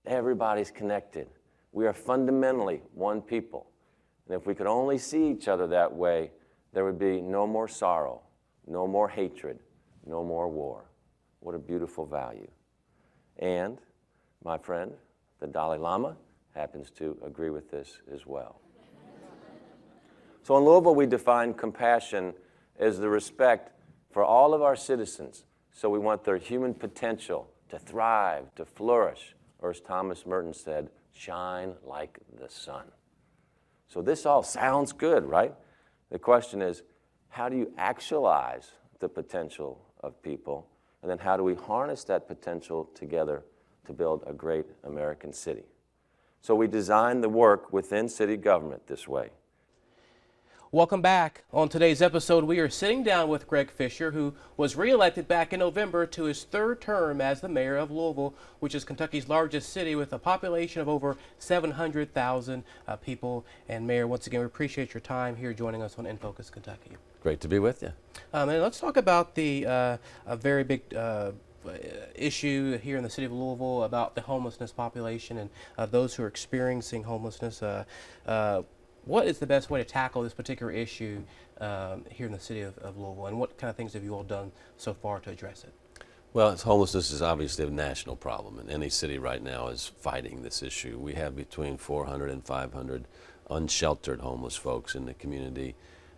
Everybody's connected. We are fundamentally one people. And if we could only see each other that way, there would be no more sorrow, no more hatred, no more war. What a beautiful value. And my friend, the Dalai Lama, happens to agree with this as well. So in Louisville, we define compassion as the respect for all of our citizens. So we want their human potential to thrive, to flourish, or as Thomas Merton said, shine like the sun. So this all sounds good, right? The question is, how do you actualize the potential of people? And then how do we harness that potential together to build a great American city? So we designed the work within city government this way. Welcome back. On today's episode, we are sitting down with Greg Fisher, who was reelected back in November to his third term as the mayor of Louisville, which is Kentucky's largest city with a population of over 700,000 people. And Mayor, once again, we appreciate your time here joining us on In Focus Kentucky. Great to be with you. And let's talk about the a very big issue here in the city of Louisville about the homelessness population and those who are experiencing homelessness. What is the best way to tackle this particular issue here in the city of Louisville, and what kind of things have you all done so far to address it? Well, homelessness is obviously a national problem, and any city right now is fighting this issue. We have between 400 and 500 unsheltered homeless folks in the community.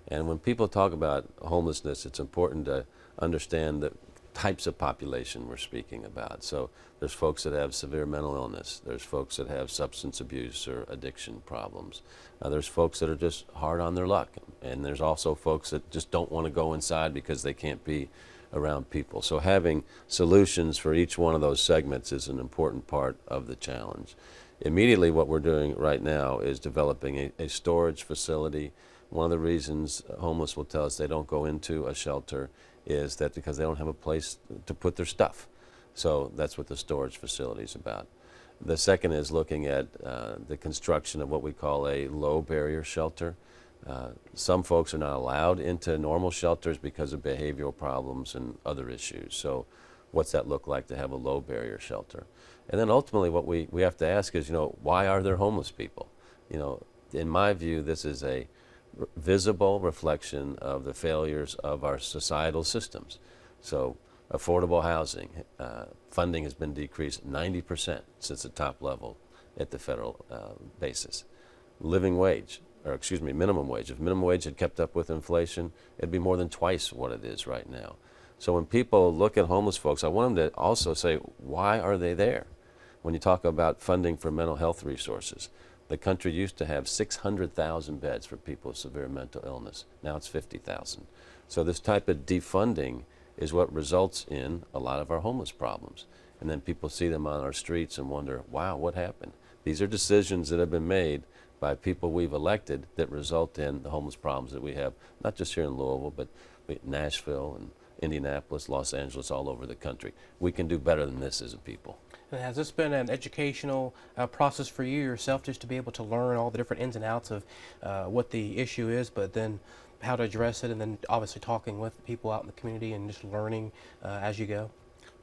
And when people talk about homelessness, it's important to understand the types of population we're speaking about. So there's folks that have severe mental illness. There's folks that have substance abuse or addiction problems. There's folks that are just hard on their luck. And there's also folks that just don't want to go inside because they can't be around people. So having solutions for each one of those segments is an important part of the challenge. Immediately what we're doing right now is developing a storage facility. One of the reasons homeless will tell us they don't go into a shelter is that because they don't have a place to put their stuff. So that's what the storage facility is about. The second is looking at the construction of what we call a low barrier shelter. Some folks are not allowed into normal shelters because of behavioral problems and other issues. So what's that look like to have a low barrier shelter? And then ultimately what we have to ask is, why are there homeless people? In my view, this is a visible reflection of the failures of our societal systems. So affordable housing, funding has been decreased 90% since the top level at the federal basis. Minimum wage. If minimum wage had kept up with inflation, it'd be more than twice what it is right now. So when people look at homeless folks, I want them to also say, why are they there? When you talk about funding for mental health resources, the country used to have 600,000 beds for people with severe mental illness. Now it's 50,000. So this type of defunding is what results in a lot of our homeless problems. And then people see them on our streets and wonder, wow, what happened? These are decisions that have been made by people we've elected that result in the homeless problems that we have, not just here in Louisville, but Nashville and Indianapolis, Los Angeles, all over the country. We can do better than this as a people. And has this been an educational process for you yourself, just to be able to learn all the different ins and outs of what the issue is, but then how to address it, and then obviously talking with people out in the community and just learning as you go?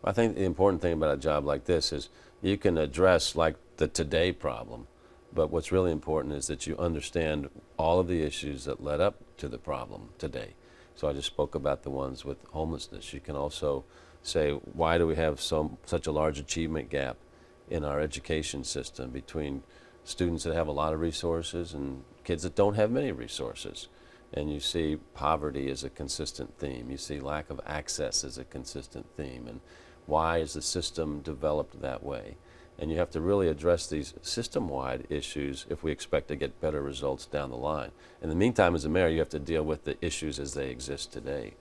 I think the important thing about a job like this is you can address like the today problem, but what's really important is that you understand all of the issues that led up to the problem today. So I just spoke about the ones with homelessness. You can also say, why do we have such a large achievement gap in our education system between students that have a lot of resources and kids that don't have many resources? And you see poverty as a consistent theme. You see lack of access as a consistent theme. And why is the system developed that way? And you have to really address these system-wide issues if we expect to get better results down the line. In the meantime, as a mayor, you have to deal with the issues as they exist today.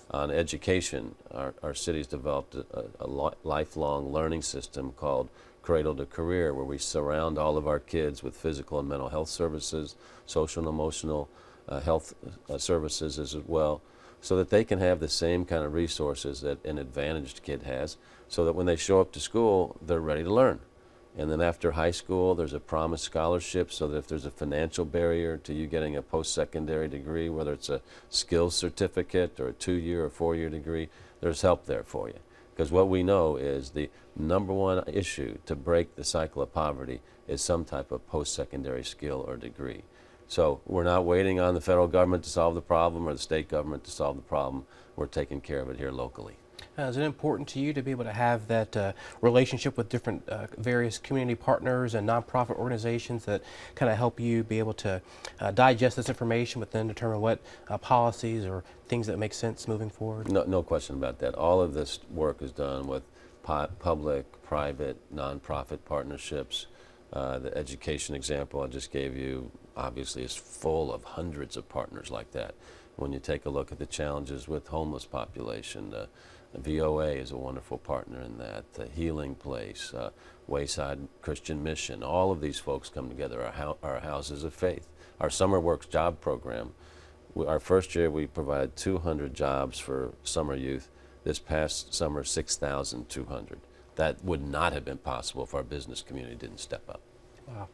On education, our city's developed a lifelong learning system called Cradle to Career, where we surround all of our kids with physical and mental health services, social and emotional health services as well, so that they can have the same kind of resources that an advantaged kid has, so that when they show up to school, they're ready to learn. And then after high school, there's a promised scholarship, so that if there's a financial barrier to you getting a post-secondary degree, whether it's a skills certificate or a 2-year or 4-year degree, there's help there for you. Because what we know is the number one issue to break the cycle of poverty is some type of post-secondary skill or degree. So we're not waiting on the federal government to solve the problem or the state government to solve the problem. We're taking care of it here locally. Is it important to you to be able to have that relationship with different various community partners and nonprofit organizations that kind of help you be able to digest this information but then determine what policies or things that make sense moving forward? No question about that. All of this work is done with public, private, nonprofit partnerships. The education example I just gave you obviously is full of hundreds of partners like that. When you take a look at the challenges with homeless population, VOA is a wonderful partner in that, the Healing Place, Wayside Christian Mission, all of these folks come together, our houses of faith. Our Summer Works job program, our first year we provided 200 jobs for summer youth. This past summer, 6,200. That would not have been possible if our business community didn't step up. Wow.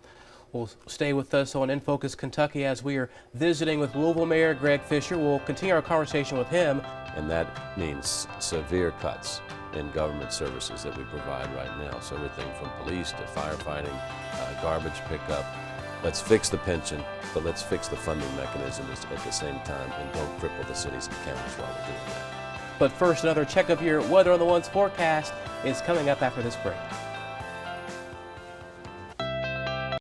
Well, stay with us on In Focus Kentucky as we are visiting with Louisville Mayor Greg Fisher. We'll continue our conversation with him. And that means severe cuts in government services that we provide right now. So everything from police to firefighting, garbage pickup. Let's fix the pension, but let's fix the funding mechanisms at the same time and don't cripple the cities and counties while we're doing that. But first, another check of your Weather on the Ones forecast is coming up after this break.